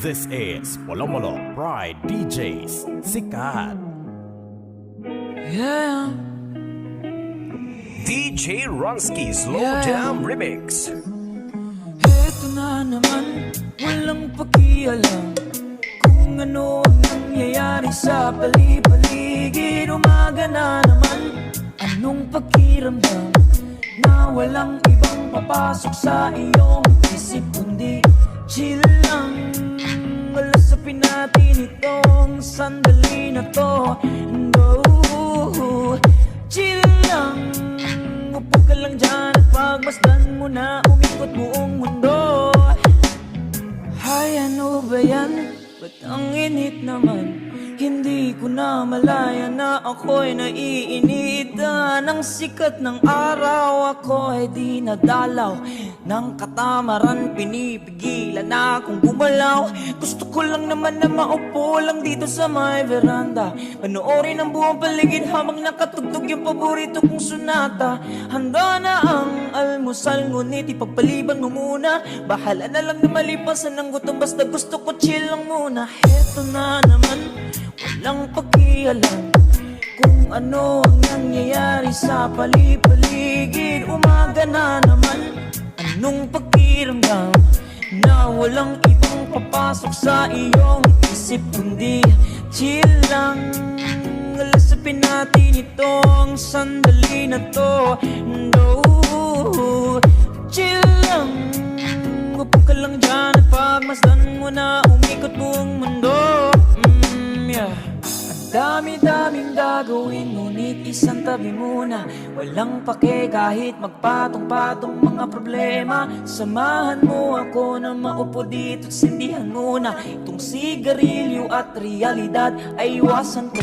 This is Polomolo Pride DJs Sikat. Yeah. DJ Ronski Slow Yeah. Jam Remix. Eto na naman, walang pakialam kung ano ang nangyayari sa pali-paligid. Umaga na naman, anong pakiramdam na walang ibang papasok sa iyong isip kundi chill lang. Malasapin natin itong sandali na to. No, chill lang. Upo ka lang dyan at pagmasdan mo na umikot buong mundo. Hay, ano ba yan? Ba't ang init naman? Hindi ko na malaya na ako'y naiinita ng sikat ng araw. Ako'y di nadalaw ng katamaran, pinipigilan na akong gumalaw. Gusto ko lang naman na maupo lang dito sa may veranda, panoorin ang buong paligid habang nakatugtog yung paborito kong sonata. Handa na ang almusal, ngunit ipagpaliban mo muna. Bahala na lang na malipasan ng gutom, basta gusto ko chill lang muna. Heto na naman, walang pakialam kung ano ang nangyayari sa pali-paligid. Umaga na naman, anong pakiramdam na walang ibang papasok sa iyong isip kundi chill lang. Lasapin natin itong sandali na to. No, chill lang. Upo ka lang dyan at pagmasdan mo na umikot buong mundo. Yeah. Dami-daming gagawin, ngunit isang tabi muna. Walang pake kahit magpatong-patong mga problema. Samahan mo ako na maupo dito at sindihan muna itong sigarilyo at realidad ay iwasan ko.